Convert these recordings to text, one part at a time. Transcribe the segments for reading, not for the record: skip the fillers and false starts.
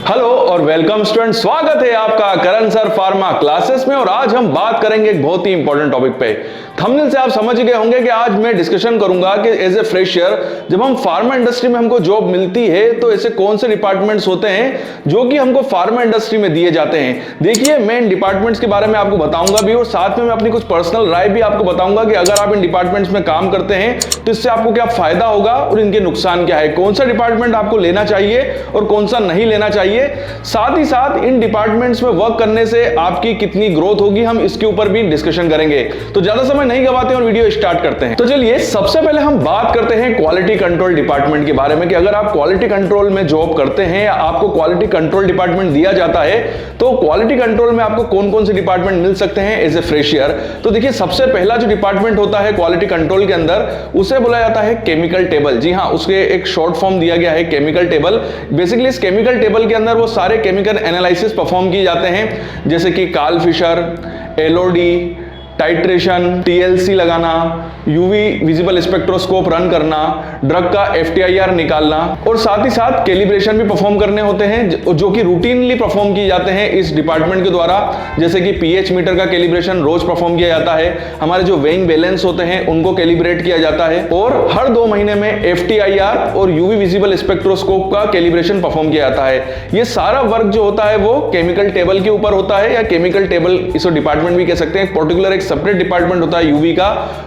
Hello और welcome student, स्वागत है आपका करण सर फार्मा क्लासेस में। और आज हम बात करेंगे एक बहुत ही इंपॉर्टेंट टॉपिक पे। थंबनेल से आप समझ गए होंगे कि आज मैं डिस्कशन करूंगा कि एज ए फ्रेशर जब हम फार्मा इंडस्ट्री में हमको जॉब मिलती है तो ऐसे कौन से डिपार्टमेंट्स होते हैं जो कि हमको फार्मा इंडस्ट्री में दिए जाते हैं। देखिए, मैं इन डिपार्टमेंट्स के बारे में आपको बताऊंगा भी और साथ में मैं अपनी कुछ पर्सनल राय भी आपको बताऊंगा कि अगर आप इन डिपार्टमेंट्स में काम करते हैं तो इससे आपको क्या फायदा होगा और इनके नुकसान क्या है, कौन सा डिपार्टमेंट आपको लेना चाहिए और कौन सा नहीं लेना चाहिए। साथ ही साथ इन डिपार्टमेंट्स में वर्क करने से आपकी कितनी ग्रोथ होगी, हम इसके ऊपर भी डिस्कशन करेंगे। तो ज्यादा समय नहीं गवाते और वीडियो स्टार्ट करते हैं। तो चलिए, सबसे पहले हम बात करते हैं क्वालिटी कंट्रोल डिपार्टमेंट के बारे में कि अगर आप क्वालिटी कंट्रोल में जॉब करते हैं या आपको क्वालिटी कंट्रोल डिपार्टमेंट दिया जाता है तो क्वालिटी कंट्रोल में आपको कौन कौन से डिपार्टमेंट मिल सकते हैं एज ए फ्रेशियर। तो देखिए, सबसे पहला जो डिपार्टमेंट होता है क्वालिटी कंट्रोल के अंदर, उसे बोला जाता है केमिकल टेबल। जी हाँ, उसके एक शॉर्ट फॉर्म दिया गया है केमिकल टेबल। बेसिकली इस केमिकल टेबल के अंदर वो सारे केमिकल एनालिसिस परफॉर्म किए जाते हैं, जैसे कि Karl Fischer, LOD, titration, TLC लगाना, यूवी विजिबल स्पेक्ट्रोस्कोप रन करना, ड्रग का एफटीआईआर निकालना और साथ ही साथ कैलिब्रेशन भी परफॉर्म करने होते हैं जो कि रूटीनली परफॉर्म किए जाते हैं इस डिपार्टमेंट के द्वारा। जैसे कि पीएच मीटर का कैलिब्रेशन रोज परफॉर्म किया जाता है, हमारे जो वेइंग बैलेंस होते हैं उनको कैलिब्रेट किया जाता है और हर 2 महीने में एफटीआईआर और यूवी विजिबल स्पेक्ट्रोस्कोप का कैलिब्रेशन परफॉर्म किया जाता है। ये सारा वर्क जो होता है वो केमिकल टेबल के ऊपर होता है, या केमिकल टेबल इसको डिपार्टमेंट भी कह सकते हैं। पर्टिकुलर सेपरेट डिपार्टमेंट होता है यूवी का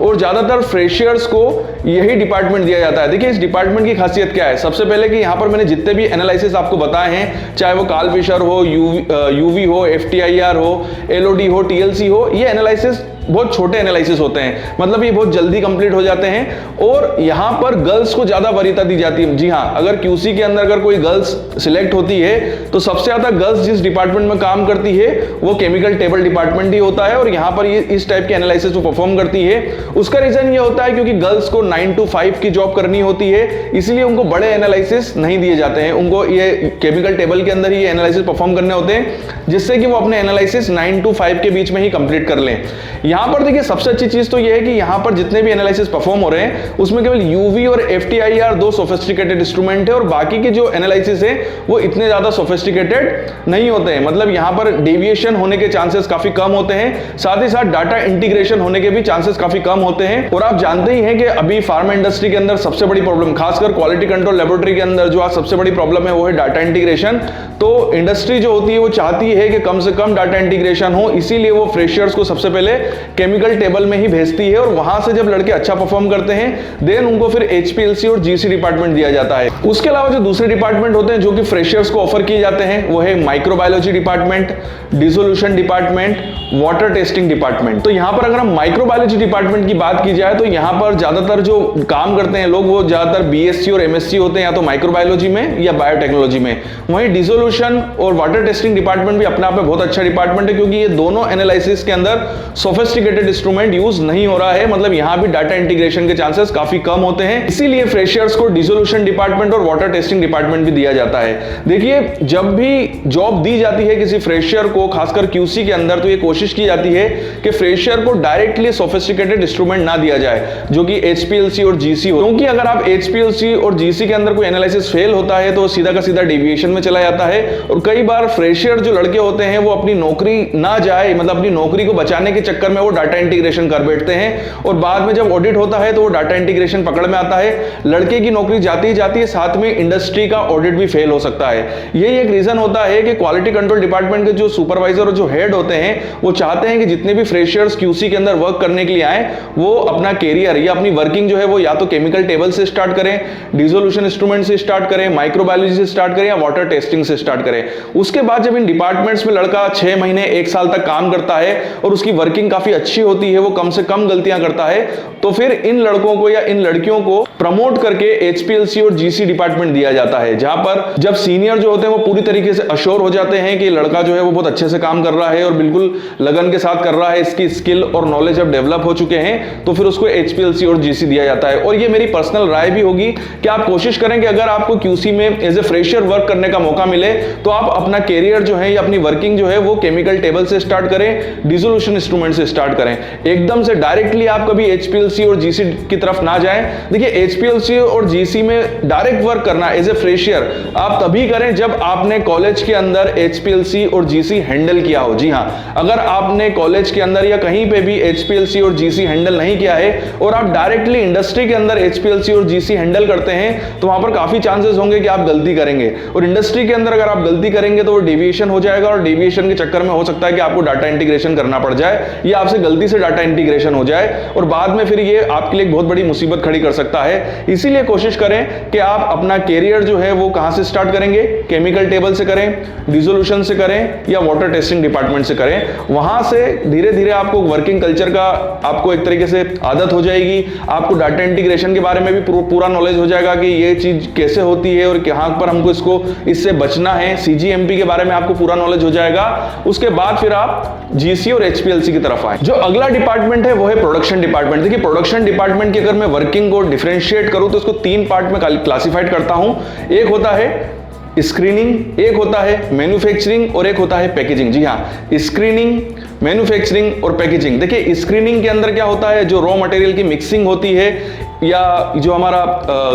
और ज्यादातर फ्रेशियर्स को यही डिपार्टमेंट दिया जाता है। देखिए, इस डिपार्टमेंट की खासियत क्या है। सबसे पहले कि यहां पर मैंने जितने भी एनालिसिस आपको बताए हैं, चाहे वो कार्ल फिशर हो, यूवी हो, एफटीआईआर हो, एलओडी हो, टीएलसी हो, ये एनालिसिस बहुत छोटे एनालिसिस होते हैं, मतलब ये बहुत जल्दी कंप्लीट हो जाते हैं और यहां पर गर्ल्स को ज्यादा वरीयता दी जाती है। जी हां, अगर क्यूसी के अंदर अगर कोई गर्ल्स सिलेक्ट होती है तो सबसे ज्यादा गर्ल्स जिस डिपार्टमेंट में काम करती है वो केमिकल टेबल डिपार्टमेंट ही होता है और यहां पर ये इस टाइप के एनालिसिस को परफॉर्म करती है। उसका रीजन ये होता है क्योंकि गर्ल्स को 9 to 5 की जॉब करनी होती है, इसलिए उनको बड़े एनालिसिस नहीं दिए जाते हैं। उनको ये केमिकल टेबल के अंदर ही एनालिसिस परफॉर्म करने होते हैं, जिससे कि वो अपने एनालिसिस 9 to 5 के बीच में ही कंप्लीट कर लें। यहां पर देखिए, सबसे अच्छी चीज तो यह है कि यहां पर जितने भी एनालिसिस परफॉर्म हो रहे हैं उसमें केवल यूवी और एफटीआईआर 2 सोफिस्टिकेटेड इंस्ट्रूमेंट है और बाकी के जो एनालिसिस है वो इतने ज्यादा सोफिस्टिकेटेड नहीं होते हैं। मतलब यहां पर डेविएशन होने के चांसेस काफी कम होते हैं, साथ ही साथ डाटा इंटीग्रेशन होने के भी चांसेस काफी कम होते हैं। और आप जानते ही हैं कि अभी फार्मा इंडस्ट्री के अंदर सबसे बड़ी प्रॉब्लम, खासकर क्वालिटी कंट्रोल लेबोरेटरी के अंदर जो आज सबसे बड़ी प्रॉब्लम है वो है डाटा इंटीग्रेशन। तो इंडस्ट्री जो होती है वो चाहती है कि कम से कम डाटा इंटीग्रेशन हो, इसीलिए वो फ्रेशर्स को सबसे पहले केमिकल टेबल में ही भेजती है और वहां से जब लड़के अच्छा परफॉर्म करते हैं देन उनको फिर एचपीएलसी और जीसी डिपार्टमेंट दिया जाता है। उसके अलावा जो दूसरे डिपार्टमेंट होते हैं जो कि फ्रेशर्स को ऑफर किए जाते हैं वो है microbiology department, dissolution department, water testing department. तो यहां पर अगर हम माइक्रोबायोलॉजी डिपार्टमेंट की बात की जाए तो यहां पर ज्यादातर जो काम करते हैं लोग वो ज्यादातर बीएससी और एमएससी होते हैं, या तो माइक्रोबायोलॉजी में या बायोटेक्नोलॉजी में। वहीं डिसोल्यूशन और वाटर टेस्टिंग डिपार्टमेंट भी अपने आप में बहुत अच्छा डिपार्टमेंट है, क्योंकि ये दोनों एनालिसिस के अंदर सोफिस्टिकेटेड इंस्ट्रूमेंट यूज नहीं हो रहा है, मतलब यहां भी डाटा इंटीग्रेशन के चांसेस काफी कम होते हैं, इसीलिए फ्रेशर्स को डिसोल्यूशन डिपार्टमेंट और वाटर टेस्टिंग डिपार्टमेंट भी दिया जाता है। देखिए, जब भी जॉब दी जाती है किसी फ्रेशर को, खासकर क्यूसी के अंदर, तो ये कोशिश की जाती है कि फ्रेशर को डायरेक्टली सोफिस्टिकेटेड इंस्ट्रूमेंट ना दिया जाए जो कि एचपीएलसी और जीसी हो, क्योंकि अगर आप एचपीएलसी और जीसी के अंदर कोई एनालिसिस फेल होता है तो सीधा का सीधा डेविएशन में चला जाता है। और कई बार फ्रेशर जो लड़के होते हैं वो अपनी नौकरी ना जाए, मतलब अपनी नौकरी को बचाने के चक्कर में वो डाटा इंटीग्रेशन कर बैठते हैं और बाद में जब ऑडिट होता है तो वो डाटा इंटीग्रेशन पकड़ में आता है, लड़के की नौकरी जाती ही जाती है, साथ में इंडस्ट्री का ऑडिट भी फेल हो सकता है। यही एक रीजन होता है कि क्वालिटी कंट्रोल डिपार्टमेंट के जो सुपरवाइजर और जो हेड होते हैं वो चाहते हैं कि जितने भी फ्रेशर्स क्यूसी के अंदर वर्क करने के लिए आए वो अपना कैरियर या अपनी वर्किंग जो है वो या तो केमिकल टेबल से स्टार्ट करें, डिसोल्यूशन इंस्ट्रूमेंट से स्टार्ट करें, माइक्रोबायोलॉजी से स्टार्ट करें या वाटर टेस्टिंग से स्टार्ट करें। उसके बाद जब इन डिपार्टमेंट्स में लड़का 6 महीने 1 साल तक काम करता है और उसकी वर्किंग काफी अच्छी होती है, वो कम से कम गलतियां करता है, तो फिर इन लड़कों को या इन लड़कियों को प्रमोट करके एचपीएलसी और जीसी डिपार्टमेंट दिया जाता है, जहां पर जब सीनियर जो होते हैं वो पूरी तरीके से अश्योर हो जाते हैं कि लड़का जो है वो बहुत अच्छे से काम कर रहा है और बिल्कुल लगन के साथ कर रहा है, इसकी स्किल और नॉलेज जब डेवलप हो चुके हैं तो फिर उसको एचपीएलसी और जीसी दिया जाता है। और ये मेरी पर्सनल राय भी होगी कि आप कोशिश करें कि अगर आपको क्यूसी में एज ए फ्रेशर वर्क करने का मौका मिले तो आप अपना कैरियर जो है या अपनी वर्किंग जो है वो केमिकल टेबल से स्टार्ट करें, डिसोल्यूशन इंस्ट्रूमेंट से स्टार्ट करें। एकदम से डायरेक्टली आप कभी एचपीएलसी और जीसी की तरफ ना जाएं। देखिए एचपीएलसी और जीसी में डायरेक्ट वर्क करना एज ए फ्रेशियर आप तभी करें जब आपने कॉलेज के अंदर एचपीएलसी और जीसी हैंडल किया हो। जी हाँ, अगर आपने कॉलेज के अंदर या कहीं पे भी एचपीएलसी और जीसी हैंडल नहीं किया है और आप डायरेक्टली इंडस्ट्री के अंदर एचपीएलसी और जीसी हैंडल करते हैं तो वहां पर काफी चांसेस होंगे कि आप गलती करेंगे, और इंडस्ट्री के अंदर अगर आप गलती करेंगे तो वो डेविएशन हो जाएगा, और डेविएशन के चक्कर में हो सकता है कि आपको डाटा इंटीग्रेशन करना पड़ जाए या आपसे गलती से डाटा इंटीग्रेशन हो जाए और बाद में फिर ये आपके लिए एक बहुत बड़ी मुसीबत खड़ी कर सकता है। इसीलिए कोशिश करें कि आप अपना कैरियर जो है वो कहां से स्टार्ट करेंगे, केमिकल टेबल से करें, डिसोल्यूशन से करें या वाटर टेस्टिंग डिपार्टमेंट से करें। वहां से धीरे धीरे आपको वर्किंग कल्चर का आपको एक तरीके से आदत हो जाएगी, आपको डाटा इंटीग्रेशन के बारे में भी पूरा नॉलेज हो जाएगा कि ये चीज कैसे होती है और कहां पर हमको इससे बचना है। सीजीएमपी के बारे में आपको पूरा नॉलेज हो जाएगा। उसके बाद फिर आप जीसी और एचपीएलसी की तरफ आए। जो अगला डिपार्टमेंट है वो है प्रोडक्शन डिपार्टमेंट। देखिए प्रोडक्शन डिपार्टमेंट की अगर मैं वर्किंग को डिफरेंशिएट करूं तो इसको 3 पार्ट में क्लासिफाइड करता हूं। एक होता है स्क्रीनिंग, एक होता है मैन्युफैक्चरिंग और एक होता है पैकेजिंग। जी हाँ, स्क्रीनिंग, मैन्युफैक्चरिंग और पैकेजिंग। देखिए स्क्रीनिंग के अंदर क्या होता है, जो रॉ मटेरियल की मिक्सिंग होती है या जो हमारा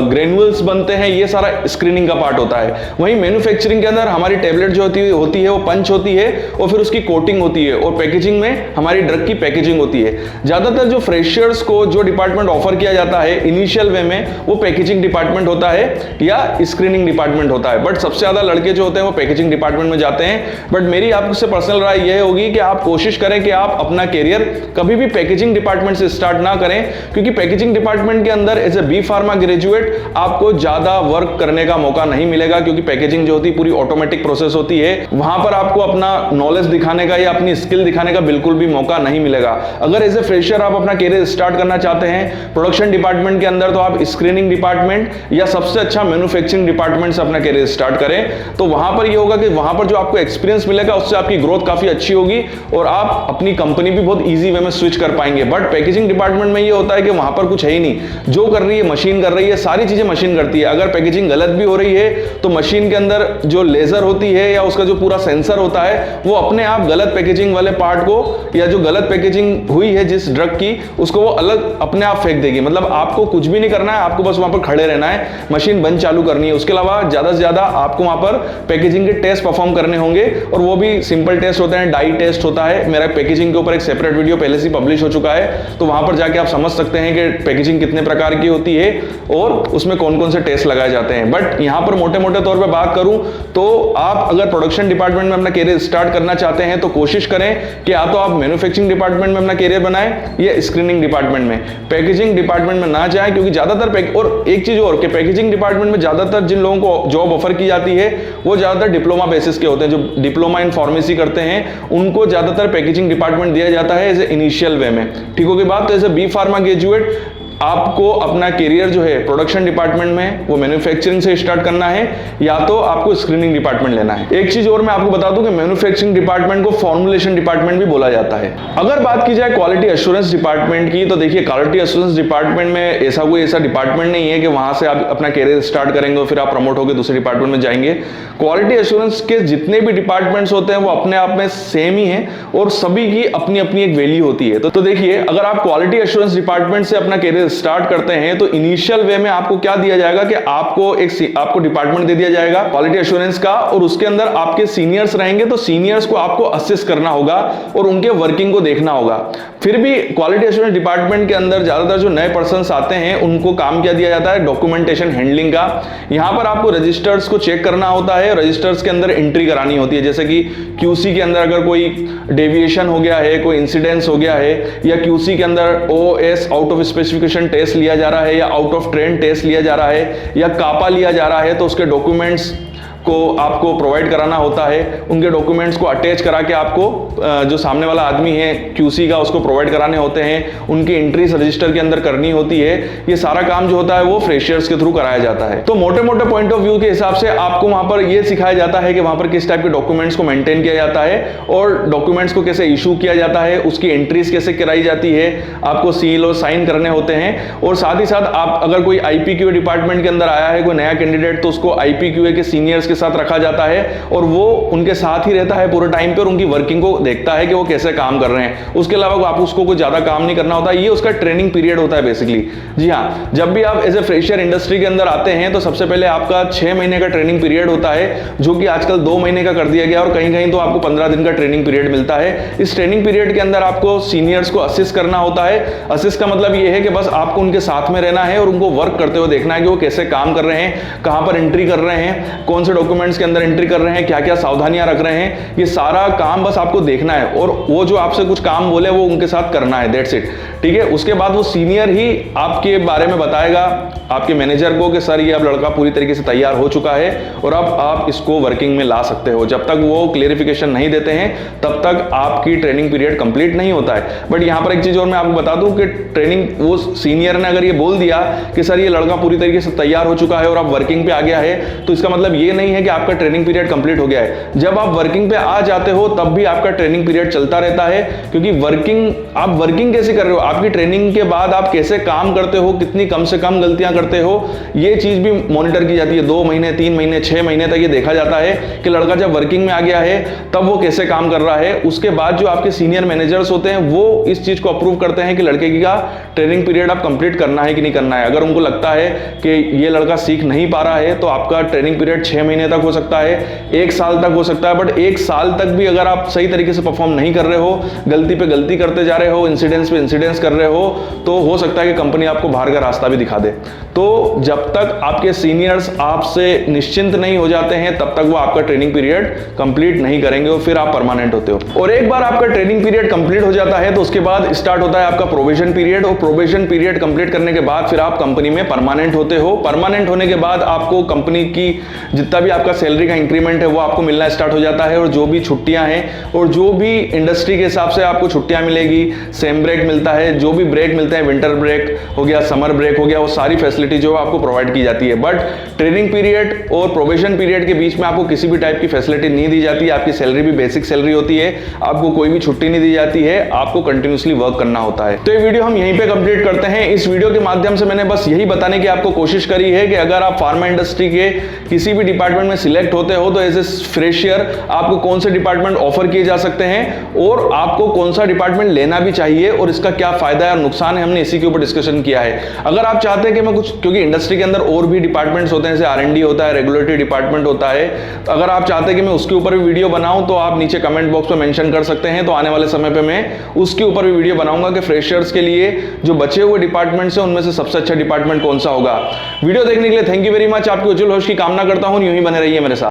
ग्रेनुअल्स बनते हैं, ये सारा स्क्रीनिंग का पार्ट होता है। वहीं मैन्युफैक्चरिंग के अंदर हमारी टेबलेट जो होती है वो पंच होती है और फिर उसकी कोटिंग होती है, और पैकेजिंग में हमारी ड्रग की पैकेजिंग होती है। ज्यादातर जो फ्रेशर्स को जो डिपार्टमेंट ऑफर किया जाता है इनिशियल वे में वो पैकेजिंग डिपार्टमेंट होता है या स्क्रीनिंग डिपार्टमेंट होता है, बट सबसे ज्यादा लड़के जो होते हैं वो पैकेजिंग डिपार्टमेंट में जाते हैं। बट मेरी आपसे पर्सनल राय यह होगी कि आप कोशिश करें कि आप अपना कैरियर कभी भी पैकेजिंग डिपार्टमेंट से स्टार्ट ना करें, क्योंकि पैकेजिंग डिपार्टमेंट के अंदर as a B pharma graduate आपको ज्यादा वर्क करने का मौका नहीं मिलेगा, क्योंकि पैकेजिंग जो होती है पूरी ऑटोमेटिक प्रोसेस होती है। वहां पर आपको अपना नॉलेज दिखाने का या अपनी स्किल दिखाने का बिल्कुल भी मौका नहीं मिलेगा। अगर एज ए फ्रेशर आप अपना कैरियर स्टार्ट करना चाहते हैं प्रोडक्शन डिपार्टमेंट के अंदर, तो आप स्क्रीनिंग डिपार्टमेंट या सबसे अच्छा मैन्युफैक्चरिंग डिपार्टमेंट से अपना कैरियर स्टार्ट करें। तो वहां पर यह होगा कि वहां पर जो आपको एक्सपीरियंस मिलेगा उससे आपकी ग्रोथ काफी अच्छी होगी और आप अपनी कंपनी भी बहुत ईजी वे में स्विच कर पाएंगे। बट पैकेजिंग डिपार्टमेंट में यह होता है कि वहां पर कुछ है ही नहीं, जो कर रही है मशीन कर रही है, सारी चीजें मशीन करती है। अगर पैकेजिंग गलत भी हो रही है तो मशीन के अंदर जो लेजर होती है या उसका जो पूरा सेंसर होता है वो अपने आप गलत पैकेजिंग वाले पार्ट को या जो गलत पैकेजिंग हुई है जिस ड्रग की उसको वो अलग अपने आप फेंक देगी। मतलब आपको कुछ भी नहीं करना है, आपको बस वहां पर खड़े रहना है, मशीन बंद चालू करनी है। उसके अलावा ज्यादा से ज्यादा आपको वहां पर पैकेजिंग के टेस्ट परफॉर्म करने होंगे, और वो भी सिंपल टेस्ट होते हैं, डाई टेस्ट होता है। मेरा पैकेजिंग के ऊपर एक सेपरेट वीडियो पहले से पब्लिश हो चुका है, तो वहां पर जाके आप समझ सकते हैं कि पैकेजिंग कितने प्रकार की होती है और उसमें कौन कौन से टेस्ट लगाए जाते हैं। बट यहां पर मोटे मोटे तौर पे बात करूं तो आप अगर प्रोडक्शन डिपार्टमेंट में अपना कैरियर स्टार्ट करना चाहते हैं तो कोशिश करें कि या तो आप मैन्युफैक्चरिंग डिपार्टमेंट में अपना कैरियर बनाएं या स्क्रीनिंग डिपार्टमेंट में। पैकेजिंग डिपार्टमेंट में ना जाएं, क्योंकि ज्यादातर और एक चीज और कि पैकेजिंग डिपार्टमेंट में ज्यादातर जिन लोगों को जॉब ऑफर की जाती है वो ज्यादातर डिप्लोमा बेसिस के होते हैं। जो डिप्लोमा इन फार्मेसी करते हैं उनको ज्यादातर पैकेजिंग डिपार्टमेंट दिया जाता है एज ए इनिशियल वे में। ठीक होगी बात। तो as a B pharma graduate आपको अपना कैरियर जो है प्रोडक्शन डिपार्टमेंट में वो मैन्युफैक्चरिंग से स्टार्ट करना है या तो आपको स्क्रीनिंग डिपार्टमेंट लेना है। एक चीज और मैं आपको बता दूं कि मैन्युफैक्चरिंग डिपार्टमेंट को फॉर्मुलेशन डिपार्टमेंट भी बोला जाता है। अगर बात की जाए क्वालिटी एश्योरेंस डिपार्टमेंट की, तो देखिए क्वालिटी एश्योरेंस डिपार्टमेंट में ऐसा डिपार्टमेंट नहीं है कि वहां से आप अपना कैरियर स्टार्ट करेंगे और फिर आप प्रमोट होकर दूसरे डिपार्टमेंट में जाएंगे। क्वालिटी एश्योरेंस के जितने भी डिपार्टमेंट्स होते हैं वो अपने आप में सेम ही है और सभी की अपनी अपनी एक वैल्यू होती है। तो देखिए अगर आप क्वालिटी एश्योरेंस डिपार्टमेंट से अपना कैरियर स्टार्ट करते हैं तो इनिशियल वे में आपको क्या दिया जाएगा कि आपको डिपार्टमेंट दे दिया जाएगा क्वालिटी एश्योरेंस का, और उसके अंदर आपके सीनियर्स रहेंगे। तो सीनियर्स को आपको असिस्ट करना होगा और उनके वर्किंग को देखना होगा। फिर भी क्वालिटी एश्योरेंस डिपार्टमेंट के अंदर ज्यादातर जो नए पर्सन्स आते हैं उनको काम क्या दिया जाता है, डॉक्यूमेंटेशन हैंडलिंग का। यहां पर आपको रजिस्टर्स को चेक करना होता है, रजिस्टर्स के अंदर एंट्री करानी होती है। जैसे कि क्यूसी के अंदर अगर कोई डेविएशन हो गया है, कोई इंसिडेंस हो गया है, या क्यूसी के अंदर OS out of specification test लिया जा रहा है या आउट ऑफ ट्रेंड टेस्ट लिया जा रहा है या कापा लिया जा रहा है, तो उसके डॉक्यूमेंट्स को आपको प्रोवाइड कराना होता है। उनके डॉक्यूमेंट्स को अटैच करा के आपको जो सामने वाला आदमी है क्यूसी का उसको प्रोवाइड कराने होते हैं। उनकी एंट्रीज रजिस्टर के अंदर करनी होती है। ये सारा काम जो होता है वो फ्रेशर्स के थ्रू कराया जाता है। तो मोटे मोटे पॉइंट ऑफ व्यू के हिसाब से आपको वहां पर यह सिखाया जाता है कि वहां पर किस टाइप के डॉक्यूमेंट्स को मेंटेन किया जाता है और डॉक्यूमेंट्स को कैसे इशू किया जाता है, उसकी एंट्रीज कैसे कराई जाती है, आपको सील और साइन करने होते हैं। और साथ ही साथ आप अगर कोई आईपीक्यू डिपार्टमेंट के अंदर आया है कोई नया कैंडिडेट, तो उसको आईपीक्यूए के सीनियर्स के के साथ रखा जाता है और वो उनके साथ ही रहता है पूरे टाइम पे और उनकी वर्किंग को देखता है कि वो कैसे काम कर रहे हैं। उसके अलावा आप उसको कुछ ज्यादा काम नहीं करना होता, ये उसका ट्रेनिंग पीरियड होता है बेसिकली। जी हाँ, जब भी आप एज ए फ्रेशर इंडस्ट्री के अंदर आते हैं तो सबसे पहले आपका 6 महीने का ट्रेनिंग पीरियड होता है, जो कि आजकल 2 महीने का कर दिया गया और कहीं कहीं तो आपको 15 दिन का ट्रेनिंग पीरियड मिलता है। इस ट्रेनिंग पीरियड के अंदर आपको सीनियर्स को असिस्ट करना होता है। असिस्ट का मतलब ये है कि बस आपको उनके साथ में रहना है और उनको वर्क करते हुए देखना है कि वो कैसे काम कर रहे हैं, कहां पर एंट्री कर रहे हैं, कौन से डॉक्यूमेंट्स के अंदर एंट्री कर रहे हैं, क्या क्या सावधानियां रख रहे हैं, ये सारा काम बस आपको देखना है और वो जो आपसे कुछ काम बोले वो उनके साथ करना है, दैट्स इट। ठीक है, उसके बाद वो सीनियर ही आपके बारे में बताएगा आपके मैनेजर को कि सर ये अब लड़का पूरी तरीके से तैयार हो चुका है और अब आप इसको वर्किंग में ला सकते हो। जब तक वो क्लेरिफिकेशन नहीं देते हैं तब तक आपकी ट्रेनिंग पीरियड कंप्लीट नहीं होता है। बट यहां पर एक चीज और मैं आपको बता दूं कि ट्रेनिंग वो सीनियर ने अगर ये बोल दिया कि सर ये लड़का पूरी तरीके से तैयार हो चुका है और अब वर्किंग पे आ गया है, तो इसका मतलब ये नहीं है कि आपका ट्रेनिंग पीरियड कंप्लीट हो गया है। जब आप वर्किंग पे आ जाते हो तब भी आपका ट्रेनिंग पीरियड चलता रहता है, क्योंकि आप वर्किंग कैसे कर रहे हो, आपकी ट्रेनिंग के बाद आप कैसे काम करते हो, कितनी कम से कम गलतियां करते हो, ये चीज भी मॉनिटर की जाती है। 2 महीने 3 महीने 6 महीने तक ये देखा जाता है कि लड़का जब वर्किंग में आ गया है तब वो कैसे काम कर रहा है। उसके बाद जो आपके सीनियर मैनेजर्स होते हैं वो इस चीज को अप्रूव करते हैं कि लड़के का ट्रेनिंग पीरियड आप कंप्लीट करना है कि नहीं करना है। अगर उनको लगता है कि ये लड़का सीख नहीं पा रहा है तो आपका ट्रेनिंग पीरियड 6 महीने तक हो सकता है, 1 साल तक हो सकता है। बट 1 साल तक भी अगर आप सही तरीके से परफॉर्म नहीं कर रहे हो, गलती पे गलती करते जा रहे हो, इंसिडेंट्स पे इंसिडेंट्स कर रहे हो, तो हो सकता है कि कंपनी आपको बाहर का रास्ता भी दिखा दे। तो जब तक आपके सीनियर्स आपसे निश्चिंत नहीं हो जाते हैं तब तक वो आपका ट्रेनिंग पीरियड कंप्लीट नहीं करेंगे और फिर आप परमानेंट होते हो। और एक बार आपका ट्रेनिंग पीरियड कंप्लीट हो जाता है तो उसके बाद स्टार्ट होता है आपका प्रोबेशन पीरियड, और प्रोबेशन पीरियड कंप्लीट करने के बाद फिर आप कंपनी में परमानेंट होते हो। परमानेंट होने के बाद आपको कंपनी की जितना भी आपका सैलरी का इंक्रीमेंट है वो आपको मिलना स्टार्ट हो जाता है, और जो भी छुट्टियां हैं और जो भी इंडस्ट्री के हिसाब से आपको छुट्टियां मिलेगी, सेम ब्रेक मिलता है, जो भी ब्रेक मिलते हैं, विंटर ब्रेक हो गया, समर ब्रेक हो गया, वो सारी फैसिलिटी जो आपको प्रोवाइड की जाती है। बट ट्रेनिंग पीरियड और प्रोबेशन पीरियड के बीच में आपको किसी भी टाइप की फैसिलिटी नहीं दी जाती है। आपकी सैलरी भी बेसिक सैलरी होती है, आपको कोई भी छुट्टी नहीं दी जाती है, आपको कंटिन्यूसली वर्क करना होता है। तो ये वीडियो हम यहीं पे कंप्लीट करते हैं। इस वीडियो के माध्यम से मैंने बस यही बताने की आपको कोशिश करी है कि अगर आप फार्मा इंडस्ट्री के किसी भी डिपार्टमेंट में सिलेक्ट होते हो तो एज ए फ्रेशियर आपको कौन से डिपार्टमेंट ऑफर किए जा सकते हैं और आपको कौन सा डिपार्टमेंट लेना भी चाहिए और इसका क्या फायदा है और नुकसान है, हमने इसी के ऊपर डिस्कशन किया है। अगर आप चाहते हैं कि मैं कुछ, क्योंकि इंडस्ट्री के अंदर और भी डिपार्टमेंट्स होते हैं, जैसे R&D होता है, रेगुलेटरी डिपार्टमेंट होता है, अगर आप चाहते हैं कि मैं उसके ऊपर भी वीडियो बनाऊं तो आप नीचे कमेंट बॉक्स में मेंशन कर सकते हैं। तो आने वाले समय पे मैं उसके ऊपर भी वीडियो बनाऊंगा कि फ्रेशर्स के लिए जो बचे हुए डिपार्टमेंट्स हैं उनमें से सबसे अच्छा डिपार्टमेंट कौन सा होगा। वीडियो देखने के लिए थैंक यू वेरी मच। आपके उज्जवल भविष्य की कामना करता हूं, यूं ही बने रहिए मेरे साथ।